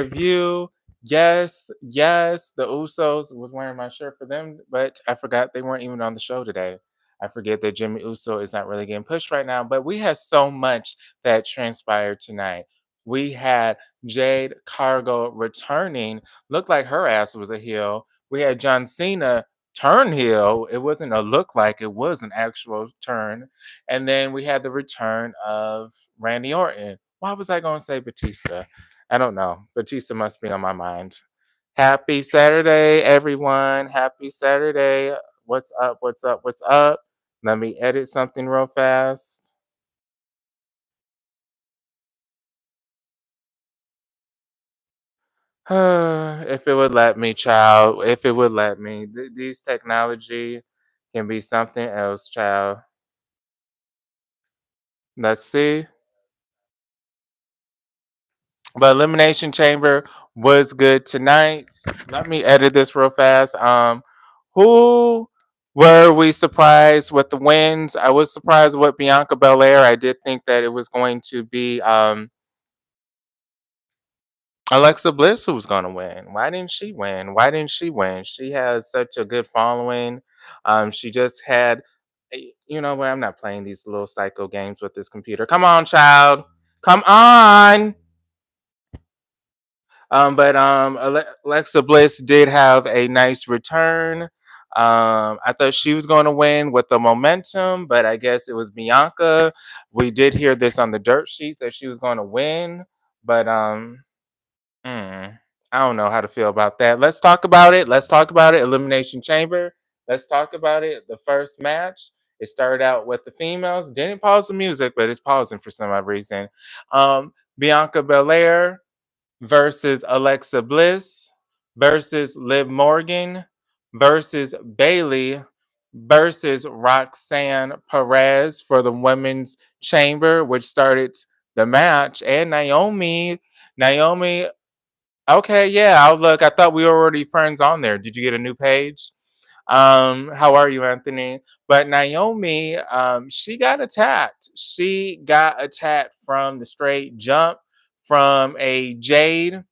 review. Yes, yes, the Usos was wearing my shirt for them, but I forgot they weren't even on the show today. I forget that Jimmy Uso is not really getting pushed right now, but we had so much that transpired tonight. We had Jade Cargill returning, looked like her ass was a heel. We had John Cena turn heel. It wasn't a look like, it was an actual turn. And then we had the return of Randy Orton. Why was I going to say Batista? I don't know. Batista must be on my mind. Happy Saturday, everyone. Happy Saturday. What's up? What's up? What's up? Let me edit something real fast. If it would let me, child. If it would let me. These technology can be something else, child. Let's see. But Elimination Chamber was good tonight. Let me edit this real fast. Who were we surprised with the wins? I was surprised with Bianca Belair. I did think that it was going to be Alexa Bliss who was going to win. Why didn't she win? Why didn't she win? She has such a good following. She just had, you know what? I'm not playing these little psycho games with this computer. Come on, child. Come on. But Alexa Bliss did have a nice return. I thought she was going to win with the momentum, but I guess it was Bianca. We did hear this on the dirt sheets that she was going to win, but I don't know how to feel about that. Let's talk about it. Let's talk about it. Elimination Chamber. Let's talk about it. The first match. It started out with the females. Didn't pause the music, but it's pausing for some odd reason. Bianca Belair versus Alexa Bliss versus Liv Morgan versus Bailey versus Roxanne Perez for the women's chamber, which started the match. And Naomi, okay, yeah, I'll look. I thought we were already friends on there. Did you get a new page? How are you, Anthony? But Naomi, she got attacked. She got attacked from the straight jump from a Jade.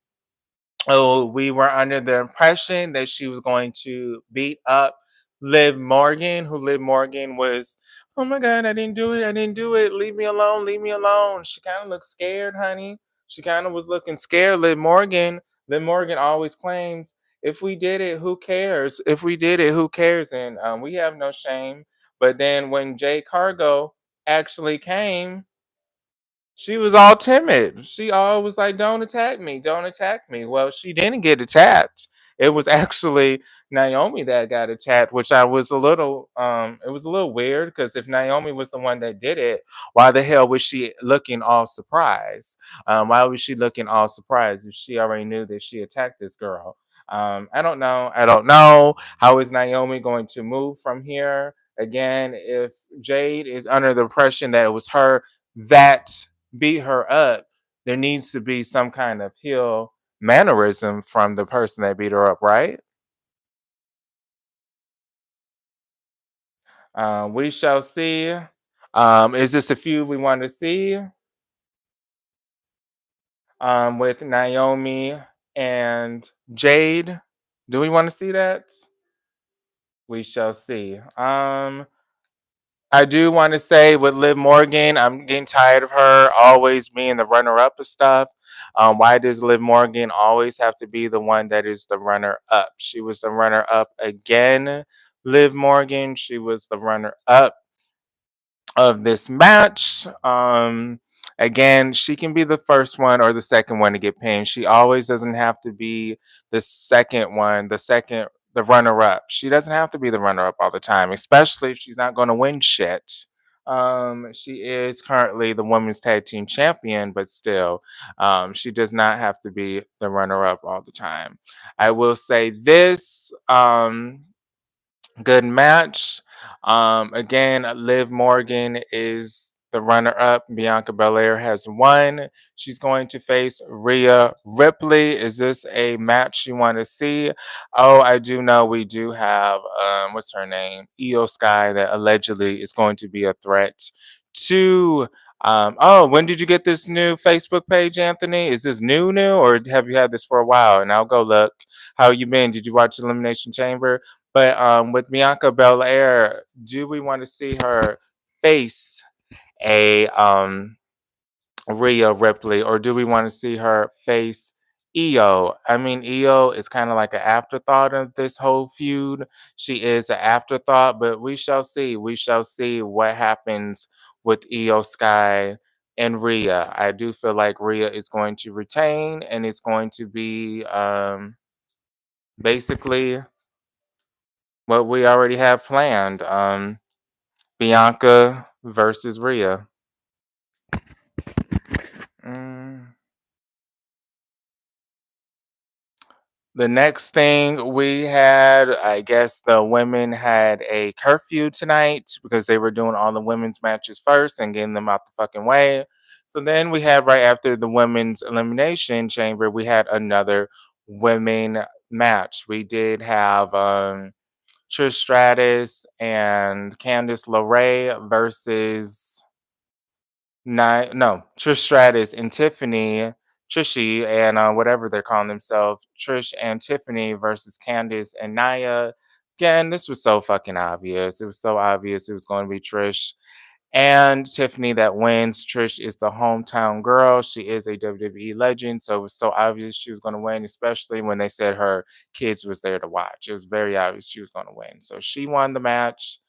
Oh, we were under the impression that she was going to beat up Liv Morgan, who Liv Morgan was, oh my God, I didn't do it. I didn't do it. Leave me alone. Leave me alone. She kind of looked scared, honey. She kind of was looking scared. Liv Morgan always claims, if we did it, who cares? If we did it, who cares? And we have no shame. But then when Jay Cargo actually came, she was all timid. She always was like, "Don't attack me, don't attack me." Well, she didn't get attacked. It was actually Naomi that got attacked, which I was a little it was a little weird because if Naomi was the one that did it, why the hell was she looking all surprised? Why was she looking all surprised if she already knew that she attacked this girl? I don't know. I don't know. How is Naomi going to move from here? Again, if Jade is under the impression that it was her that beat her up, there needs to be some kind of heel mannerism from the person that beat her up, right? We shall see. Is this a feud we want to see with Naomi and Jade? Do we want to see that? We shall see. I do want to say with Liv Morgan, I'm getting tired of her always being the runner up of stuff. Why does Liv Morgan always have to be the one that is the runner up? She was the runner up again, Liv Morgan. She was the runner up of this match. Again, she can be the first one or the second one to get pinned. She always doesn't have to be the second one, the runner up. She doesn't have to be the runner up all the time, especially if she's not going to win shit. She is currently the women's tag team champion, but still, she does not have to be the runner up all the time. I will say this. Good match. Again, Liv Morgan is the runner up. Bianca Belair has won. She's going to face Rhea Ripley. Is this a match you want to see? Oh, I do know we do have, what's her name? Io Sky that allegedly is going to be a threat to Oh, when did you get this new Facebook page, Anthony? Is this new, or have you had this for a while? And I'll go look. How you been? Did you watch Elimination Chamber? But with Bianca Belair, do we want to see her face a Rhea Ripley, or do we want to see her face Io? I mean, Io is kind of like an afterthought of this whole feud. She is an afterthought, but we shall see. We shall see what happens with Io Sky and Rhea. I do feel like Rhea is going to retain, and it's going to be basically what we already have planned. Bianca versus Rhea. Mm. The next thing we had, I guess the women had a curfew tonight because they were doing all the women's matches first and getting them out the fucking way. So then we had right after the women's elimination chamber, we had another women match. We did have Trish Stratus and Candice LeRae versus no, Trish Stratus and Tiffany, Trishy, and whatever they're calling themselves, Trish and Tiffany versus Candice and Naya. Again, this was so fucking obvious. It was so obvious it was going to be Trish and Tiffany that wins. Trish is the hometown girl. She is a WWE legend, so it was so obvious she was going to win, especially when they said her kids was there to watch. It was very obvious she was going to win. So she won the match.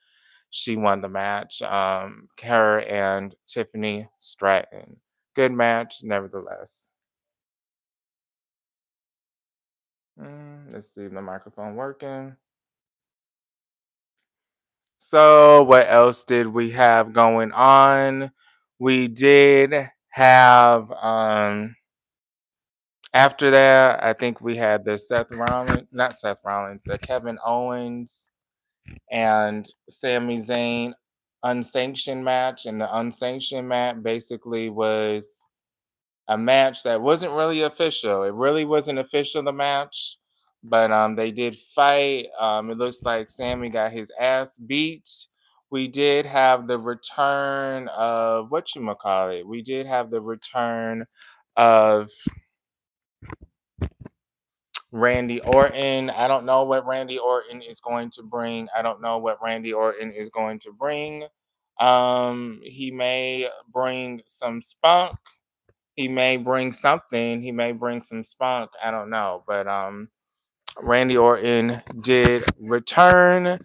She won the match. Her and Tiffany Stratton. Good match, nevertheless. Let's see the microphone working. So, what else did we have going on? We did have after that, I think we had the Seth Rollins, the Kevin Owens and Sami Zayn unsanctioned match. And the unsanctioned match basically was a match that wasn't really official. It really wasn't official, the match, but they did fight. It looks like Sammy got his ass beat. We did have the return of what you call it. We did have the return of Randy Orton. I don't know what Randy Orton is going to bring. I don't know what Randy Orton is going to bring. He may bring some spunk. He may bring something. He may bring some spunk. I don't know. But Randy Orton did return.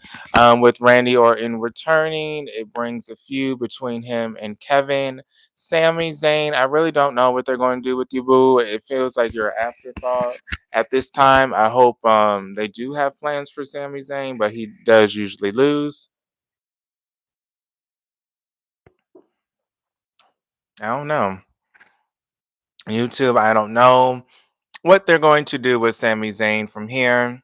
With Randy Orton returning, it brings a feud between him and Kevin. Sami Zayn, I really don't know what they're going to do with you, boo. It feels like you're an afterthought at this time. I hope they do have plans for Sami Zayn, but he does usually lose. I don't know. YouTube, I don't know what they're going to do with Sami Zayn from here.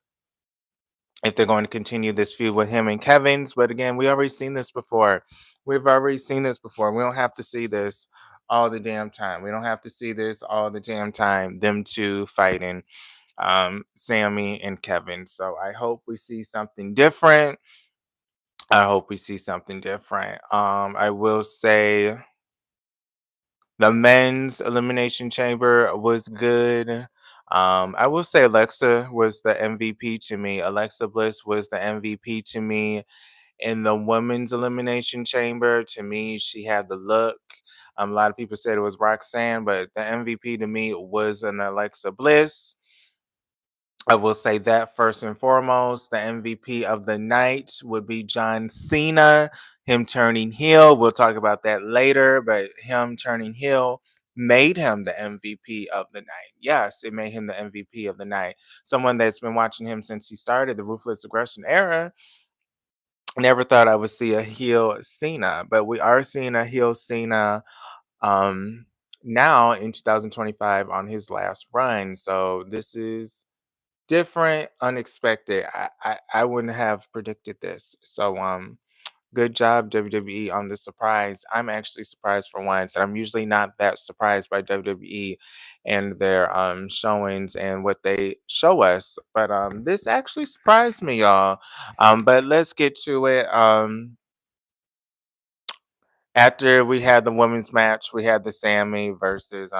If they're going to continue this feud with him and Kevin's. But again, we already seen this before. We've already seen this before. We don't have to see this all the damn time. We don't have to see this all the damn time. Them two fighting, Sammy and Kevin. So I hope we see something different. I hope we see something different. I will say the men's elimination chamber was good. I will say Alexa was the MVP to me. Alexa Bliss was the MVP to me in the women's elimination chamber. To me, she had the look. A lot of people said it was Roxanne, but the MVP to me was an Alexa Bliss. I will say that first and foremost, the MVP of the night would be John Cena. Him turning heel, we'll talk about that later, but him turning heel made him the MVP of the night. Yes, it made him the MVP of the night. Someone that's been watching him since he started the Ruthless Aggression era. Never thought I would see a heel Cena, but we are seeing a heel Cena now in 2025 on his last run. So this is different, unexpected. I wouldn't have predicted this. So good job WWE on the surprise. I'm actually surprised for once. I'm usually not that surprised by WWE and their showings and what they show us. But this actually surprised me, y'all. But let's get to it. After we had the women's match, we had the Sammy versus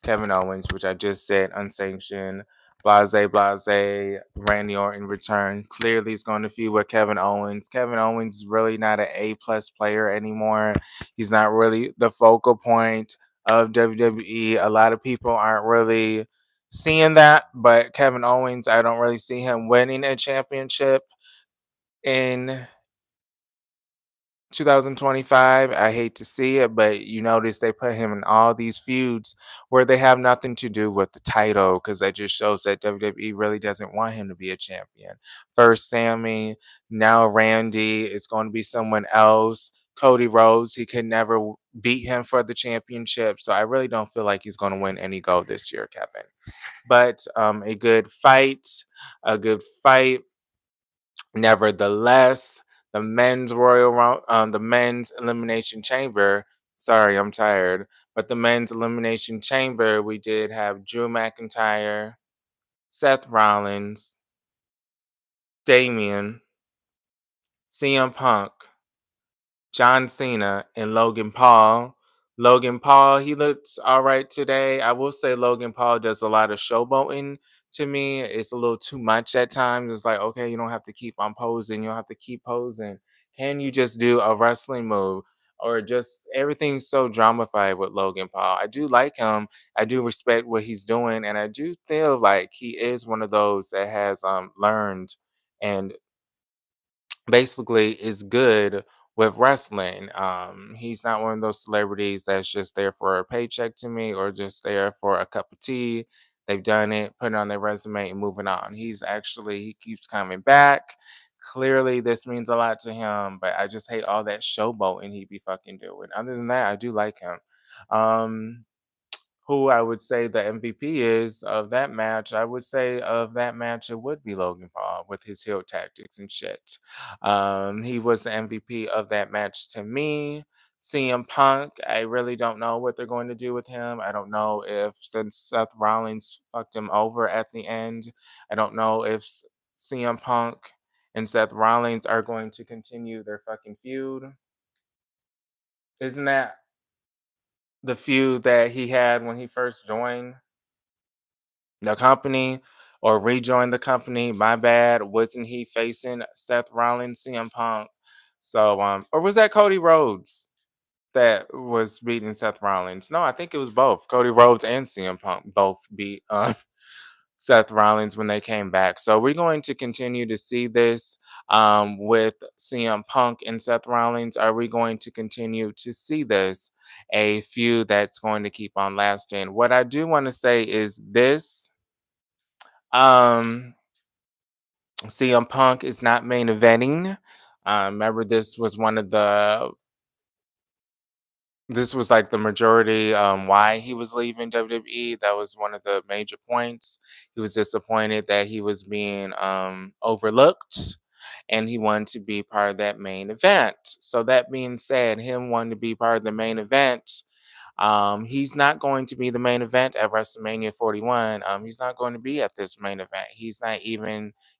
Kevin Owens, which I just said unsanctioned. Blase, blase. Randy Orton return. Clearly, he's going to feud with Kevin Owens. Kevin Owens is really not an A+ player anymore. He's not really the focal point of WWE. A lot of people aren't really seeing that, but Kevin Owens, I don't really see him winning a championship in 2025. I hate to see it, but you notice they put him in all these feuds where they have nothing to do with the title because that just shows that WWE really doesn't want him to be a champion. First, Sammy, now Randy. It's going to be someone else. Cody Rhodes, he could never beat him for the championship. So I really don't feel like he's going to win any gold this year, Kevin. But a good fight. Nevertheless, the men's elimination chamber. Sorry, I'm tired. But the men's elimination chamber, we did have Drew McIntyre, Seth Rollins, Damian, CM Punk, John Cena, and Logan Paul. Logan Paul, he looks all right today. I will say Logan Paul does a lot of showboating to me. It's a little too much at times. It's like, okay, you don't have to keep on posing. You don't have to keep posing. Can you just do a wrestling move? Or just everything's so dramified with Logan Paul. I do like him. I do respect what he's doing. And I do feel like he is one of those that has learned and basically is good with wrestling. He's not one of those celebrities that's just there for a paycheck to me or just there for a cup of tea. They've done it, put it on their resume, and moving on. He keeps coming back. Clearly, this means a lot to him, but I just hate all that showboating he be fucking doing. Other than that, I do like him. Um, who I would say the MVP is of that match, I would say of that match it would be Logan Paul with his heel tactics and shit. He was the MVP of that match to me. CM Punk, I really don't know what they're going to do with him. I don't know if since Seth Rollins fucked him over at the end, I don't know if CM Punk and Seth Rollins are going to continue their fucking feud. Isn't that the feud that he had when he first joined the company or rejoin the company? My bad. Wasn't he facing Seth Rollins, CM Punk? So or was that Cody Rhodes that was beating Seth Rollins? No, I think it was both. Cody Rhodes and CM Punk both beat Seth Rollins when they came back. So we're going to continue to see this with CM Punk and Seth Rollins. Are we going to continue to see this a feud that's going to keep on lasting? What I do want to say is this. Um, CM Punk is not main eventing. Remember, this was like the majority why he was leaving WWE. That was one of the major points. He was disappointed that he was being overlooked, and he wanted to be part of that main event. So that being said, him wanting to be part of the main event, he's not going to be the main event at WrestleMania 41. He's not going to be at this main event. He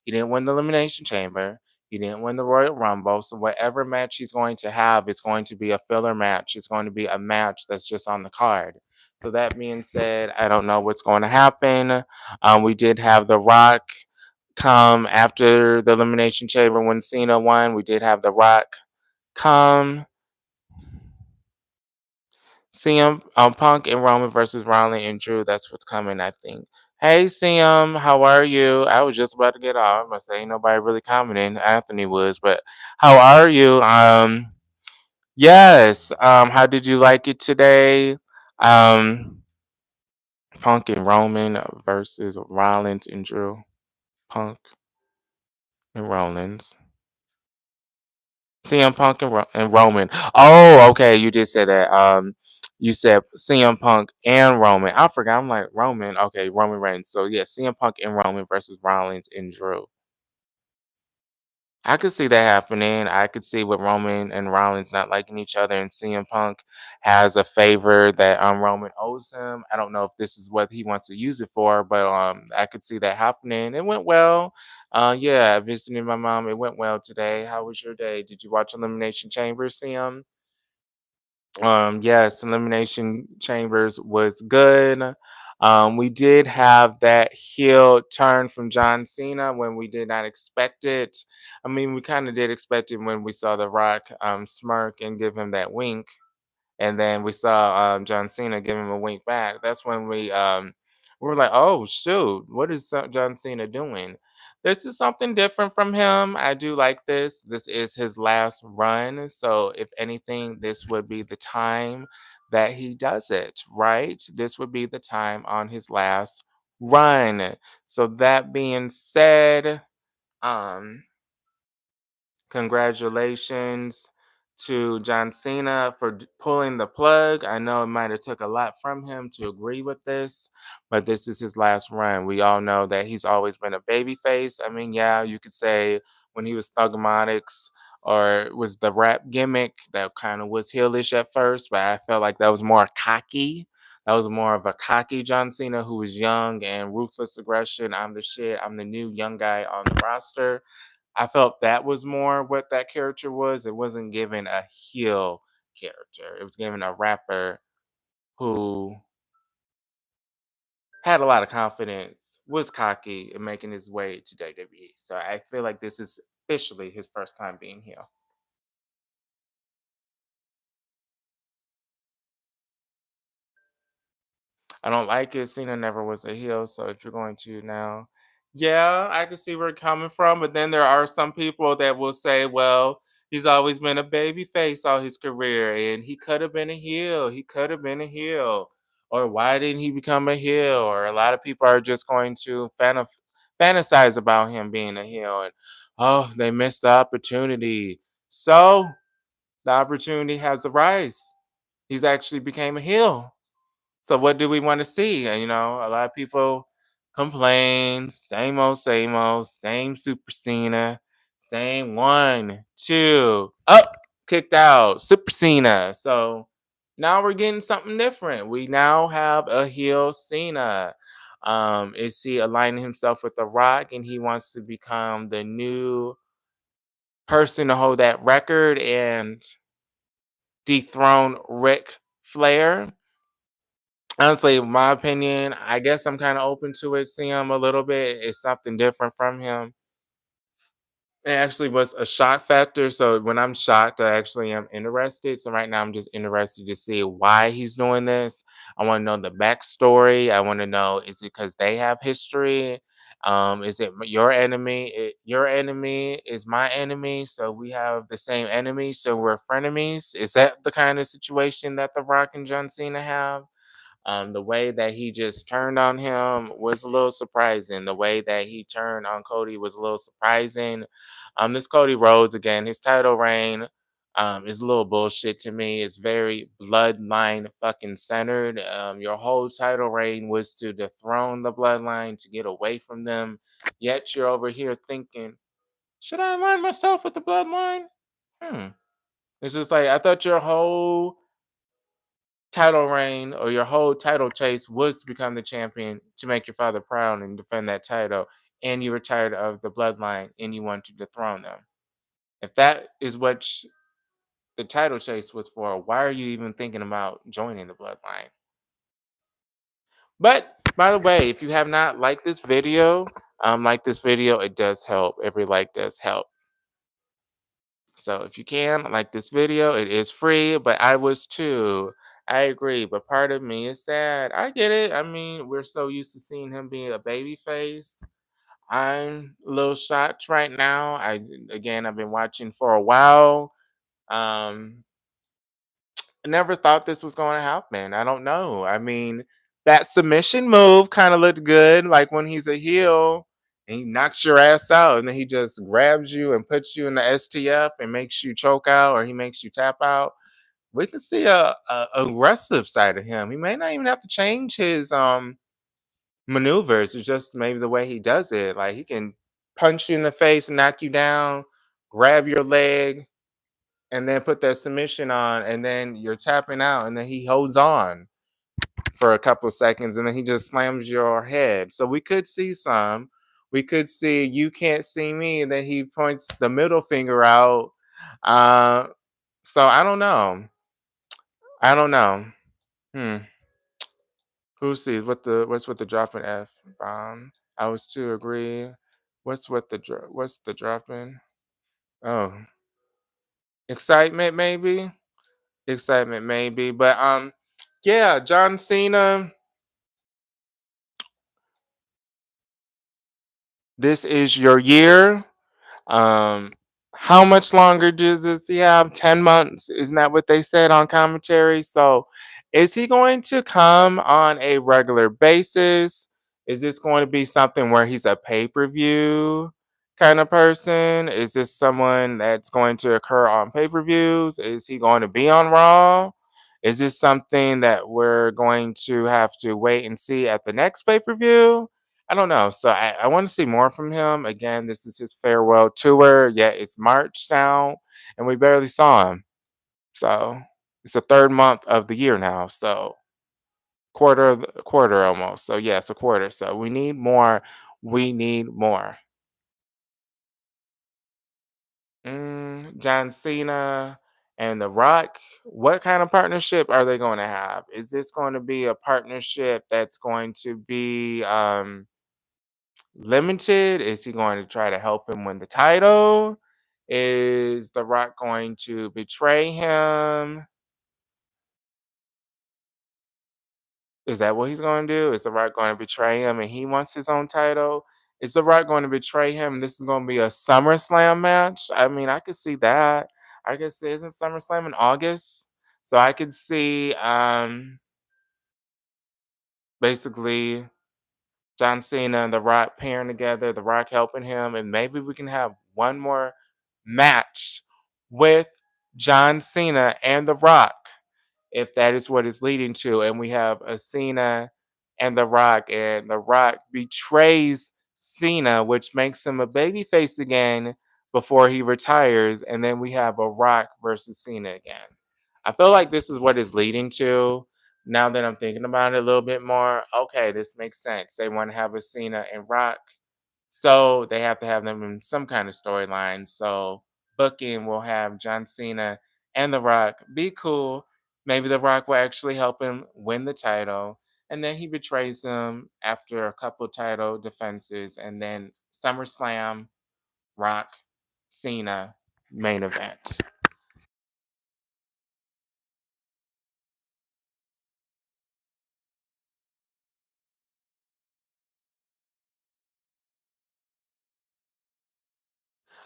didn't win the Elimination Chamber. He didn't win the Royal Rumble. So whatever match he's going to have, it's going to be a filler match. It's going to be a match that's just on the card. So that being said, I don't know what's going to happen. We did have The Rock come after the Elimination Chamber when Cena won. We did have The Rock come. CM Punk and Roman versus Ronley and Drew. That's what's coming, I think. Hey CM, how are you? I was just about to get off. I say ain't nobody really commenting. Anthony was, but how are you? Yes. How did you like it today? Um, Punk and Roman versus Rollins and Drew. Punk and Rollins. CM Punk and Roman. Oh, okay. You did say that. You said CM Punk and Roman. I forgot. I'm like Roman. Okay, Roman Reigns. So yeah, CM Punk and Roman versus Rollins and Drew. I could see that happening. I could see with Roman and Rollins not liking each other, and CM Punk has a favor that Roman owes him. I don't know if this is what he wants to use it for, but I could see that happening. It went well. Yeah, visiting my mom. It went well today. How was your day? Did you watch Elimination Chamber, CM? Yes, Elimination Chambers was good. We did have that heel turn from John Cena when we did not expect it. I mean, we kind of did expect it when we saw The Rock smirk and give him that wink, and then we saw John Cena give him a wink back. That's when we were like, "Oh shoot, what is John Cena doing?" This is something different from him. I do like this. This is his last run, so if anything, this would be the time that he does it. Right? This would be the time on his last run. So that being said, um congratulations to John Cena for pulling the plug. I know it might have took a lot from him to agree with this, but this is his last run. We all know that he's always been a babyface. I mean, yeah, you could say when he was Thugomotics or was the rap gimmick that kind of was heelish at first, but I felt like that was more cocky. That was more of a cocky John Cena who was young and ruthless aggression. I'm the shit. I'm the new young guy on the roster. I felt that was more what that character was. It wasn't given a heel character. It was given a rapper who had a lot of confidence, was cocky, and making his way to WWE. So I feel like this is officially his first time being heel. I don't like it. Cena never was a heel, so if you're going to now, yeah, I can see where it's coming from. But then there are some people that will say, well, he's always been a baby face all his career, and he could have been a heel. He could have been a heel. Or why didn't he become a heel? Or a lot of people are just going to fantasize about him being a heel. And oh, they missed the opportunity. So the opportunity has arisen. He's actually became a heel. So what do we want to see? A lot of people complain, same old, same Super Cena, same one, two, up, kicked out, Super Cena. So now we're getting something different. We now have a heel Cena. Is he aligning himself with The Rock and he wants to become the new person to hold that record and dethrone Ric Flair? Honestly, my opinion, I guess I'm kinda open to it, see him a little bit. It's something different from him. It actually was a shock factor, so when I'm shocked, I actually am interested. So right now I'm just interested to see why he's doing this. I wanna know the backstory. I wanna know, is it because they have history? Is it your enemy? Your enemy is my enemy, so we have the same enemy, so we're frenemies? Is that the kind of situation that The Rock and John Cena have? The way that he just turned on him was a little surprising. The way that he turned on Cody was a little surprising. This Cody Rhodes again, his title reign is a little bullshit to me. It's very bloodline fucking centered. Your whole title reign was to dethrone the bloodline, to get away from them. Yet you're over here thinking, should I align myself with the bloodline? Hmm. It's just like I thought your whole title reign or your whole title chase was to become the champion to make your father proud and defend that title, and you were tired of the bloodline and you want to dethrone them. If that is what the title chase was for, why are you even thinking about joining the bloodline? But by the way, if you have not liked this video, like this video, it does help. Every like does help. So if you can like this video, it is free, but I was too. I agree, but part of me is sad. I get it. I mean, we're so used to seeing him being a baby face. I'm a little shocked right now. I've been watching for a while. Um, I never thought this was going to happen. I don't know. I mean, that submission move kind of looked good, like when he's a heel and he knocks your ass out, and then he just grabs you and puts you in the STF and makes you choke out, or he makes you tap out. We can see a aggressive side of him. He may not even have to change his maneuvers. It's just maybe the way he does it. Like he can punch you in the face, knock you down, grab your leg, and then put that submission on, and then you're tapping out, and then he holds on for a couple of seconds, and then he just slams your head. So we could see some. We could see you can't see me, and then he points the middle finger out. Uh, so I don't know. I don't know. Hmm. Who sees what's with the dropping F bomb? I was to agree. What's the dropping? Oh, excitement maybe. Excitement maybe, but yeah, John Cena. This is your year. Um, how much longer does he have? 10 months? Isn't that what they said on commentary? So, is he going to come on a regular basis? Is this going to be something where he's a pay per view kind of person? Is this someone that's going to occur on pay per views? Is he going to be on Raw? Is this something that we're going to have to wait and see at the next pay per view? I don't know. So I want to see more from him. Again, this is his farewell tour. Yeah, it's March now, and we barely saw him. So it's the third month of the year now. So quarter almost. So yes, a quarter. So we need more. We need more. John Cena and The Rock. What kind of partnership are they going to have? Is this going to be a partnership that's going to be limited? Is he going to try to help him win the title? Is The Rock going to betray him? Is that what he's going to do? Is The Rock going to betray him and he wants his own title? Is The Rock going to betray him? This is going to be a SummerSlam match. I mean, I could see that. I could see, isn't SummerSlam in August? So I could see basically John Cena and The Rock pairing together, The Rock helping him, and maybe we can have one more match with John Cena and The Rock, if that is what it's leading to. And we have a Cena and The Rock betrays Cena, which makes him a babyface again before he retires. And then we have a Rock versus Cena again. I feel like this is what it's leading to. Now that I'm thinking about it a little bit more, okay, this makes sense. They want to have a Cena and Rock, so they have to have them in some kind of storyline. So booking will have John Cena and The Rock be cool. Maybe The Rock will actually help him win the title, and then he betrays him after a couple title defenses, and then SummerSlam, Rock, Cena, main event.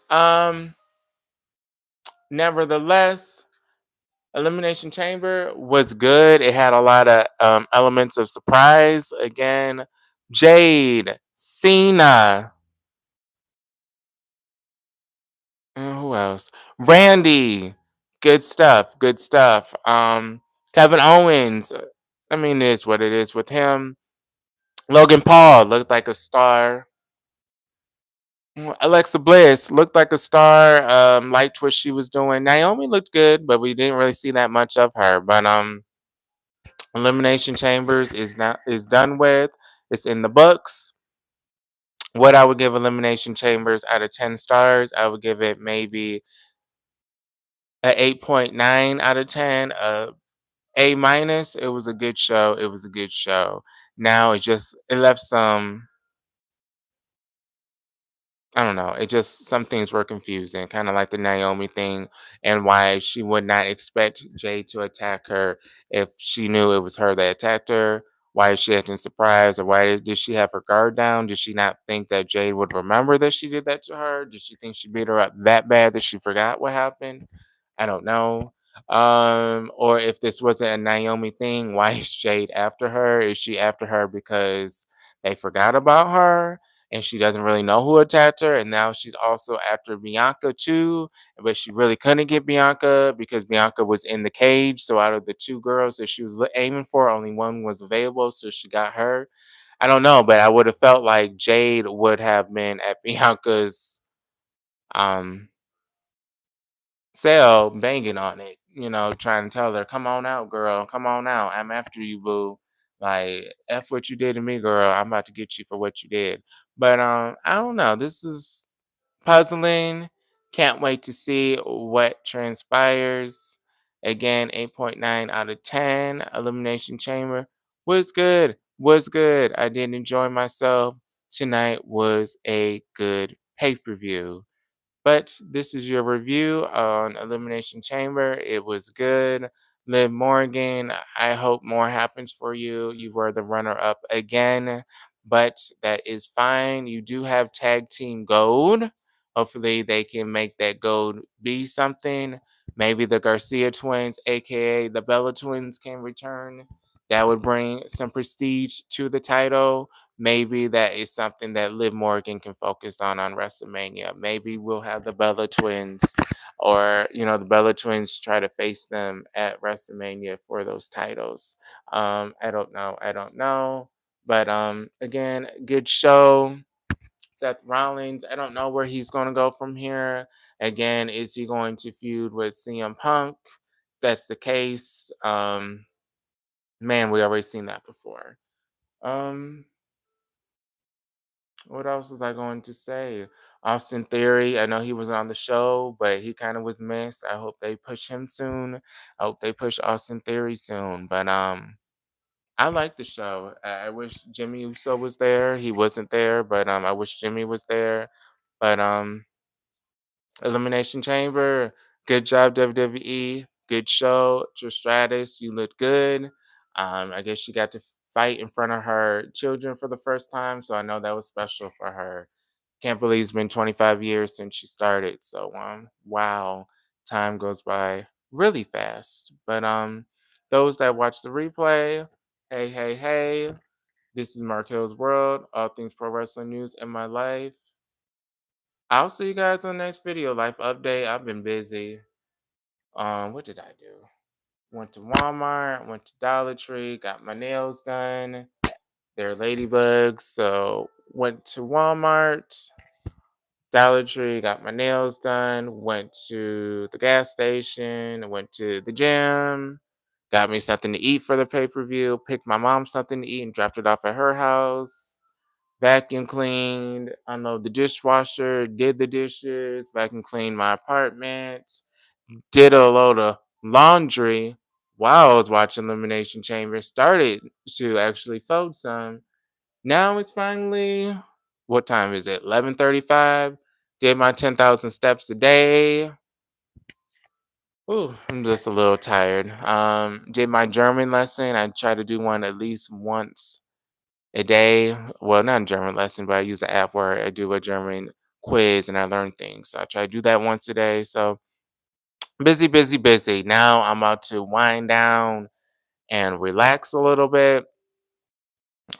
Um, Nevertheless, Elimination Chamber was good. It had a lot of elements of surprise. Again, Jade, Cena, who else? Randy. Good stuff. Good stuff. Kevin Owens. I mean, it is what it is with him. Logan Paul looked like a star. Alexa Bliss looked like a star. Liked what she was doing. Naomi looked good, but we didn't really see that much of her. But Elimination Chambers is done with. It's in the books. What I would give Elimination Chambers out of 10 stars, I would give it maybe a 8.9 out of 10, A minus. It was a good show. It was a good show. Now it left some, I don't know. It just some things were confusing, kind of like the Naomi thing, and why she would not expect Jay to attack her if she knew it was her that attacked her. Why is she acting surprised, or did she have her guard down? Did she not think that Jade would remember that she did that to her? Did she think she beat her up that bad that she forgot what happened? I don't know. Or if this wasn't a Naomi thing, why is Jade after her? Is she after her because they forgot about her? And she doesn't really know who attacked her. And now she's also after Bianca too, but she really couldn't get Bianca because Bianca was in the cage. So out of the two girls that she was aiming for, only one was available, so she got her. I don't know, but I would have felt like Jade would have been at Bianca's um cell banging on it, trying to tell her, "Come on out, girl. Come on out. I'm after you, boo. Like, F what you did to me, girl. I'm about to get you for what you did." But I don't know. This is puzzling. Can't wait to see what transpires. Again, 8.9 out of 10. Elimination Chamber was good. Was good. I did enjoy myself. Tonight was a good pay per view. But this is your review on Elimination Chamber. It was good. Liv Morgan, I hope more happens for you. You were the runner up again, but that is fine. You do have tag team gold. Hopefully, they can make that gold be something. Maybe the Garcia twins, aka the Bella twins, can return. That would bring some prestige to the title. Maybe that is something that Liv Morgan can focus on WrestleMania. Maybe we'll have the Bella twins, or the Bella twins try to face them at WrestleMania for those titles. I don't know. I don't know. But again, good show. Seth Rollins, I don't know where he's going to go from here. Again, is he going to feud with CM Punk? That's the case. Man, we already seen that before. Um, What else was I going to say? Austin Theory, I know he was on the show, but he kind of was missed. I hope they push him soon. I hope they push Austin Theory soon. But I like the show. I wish Jimmy Uso was there. He wasn't there, but I wish Jimmy was there. But Elimination Chamber, good job WWE. Good show. Trish Stratus, you look good. I guess she got to fight in front of her children for the first time, so I know that was special for her. Can't believe it's been 25 years since she started. So wow, time goes by really fast. But those that watch the replay, hey, hey, hey. This is Markel's World, all things pro wrestling news in my life. I'll see you guys on the next video. Life update. I've been busy. What did I do? Went to Walmart, went to Dollar Tree, got my nails done. They're ladybugs, so went to Walmart, Dollar Tree, got my nails done, went to the gas station, went to the gym, got me something to eat for the pay-per-view, picked my mom something to eat and dropped it off at her house, vacuum cleaned, unload the dishwasher, did the dishes, vacuum cleaned my apartment, did a load of laundry while I was watching Elimination Chamber, started to actually fold some. Now it's finally, what time is it? 11:35. Did my 10,000 steps a day. Ooh, I'm just a little tired. Did my German lesson. I try to do one at least once a day. Well, not a German lesson, but I use an app where I do a German quiz and I learn things. So I try to do that once a day. So busy, busy, busy. Now I'm about to wind down and relax a little bit.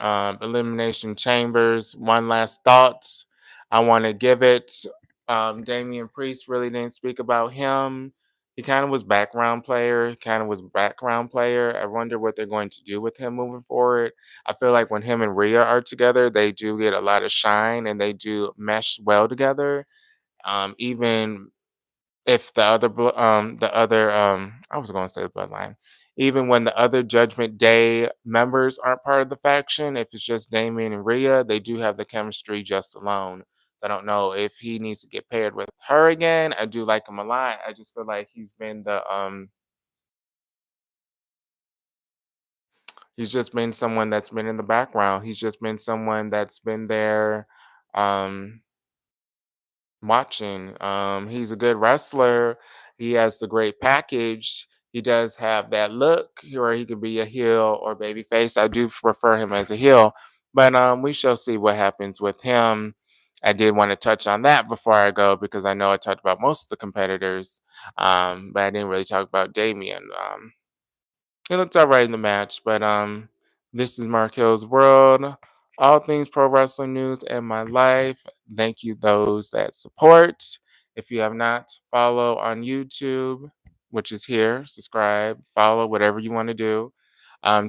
Elimination Chambers. One last thoughts I want to give it. Damian Priest, really didn't speak about him. He kind of was background player. Kind of was background player. I wonder what they're going to do with him moving forward. I feel like when him and Rhea are together, they do get a lot of shine and they do mesh well together. Even if I was going to say the bloodline, even when the other Judgment Day members aren't part of the faction, if it's just Damien and Rhea, they do have the chemistry just alone. So I don't know if he needs to get paired with her again. I do like him a lot. I just feel like he's just been someone that's been in the background. He's just been someone that's been there um watching. He's a good wrestler. He has the great package. He does have that look where he could be a heel or babyface. I do prefer him as a heel, but we shall see what happens with him. I did want to touch on that before I go because I know I talked about most of the competitors, but I didn't really talk about Damien. He looked alright in the match, but this is Mark Hill's World. All things pro wrestling news in my life. Thank you those that support. If you have not, follow on YouTube, which is here. Subscribe, follow, whatever you want to do.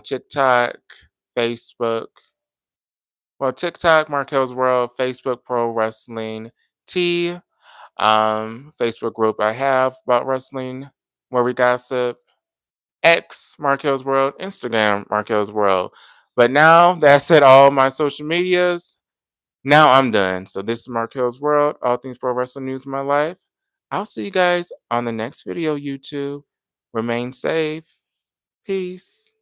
TikTok, Facebook. Well, TikTok, Mark Hill's World, Facebook Pro Wrestling T. Facebook group I have about wrestling where we gossip. X, Markel's World, Instagram, Markel's World. But now that's it, all my social medias. Now I'm done. So this is Markel's World, all things pro wrestling news in my life. I'll see you guys on the next video, YouTube. Remain safe. Peace.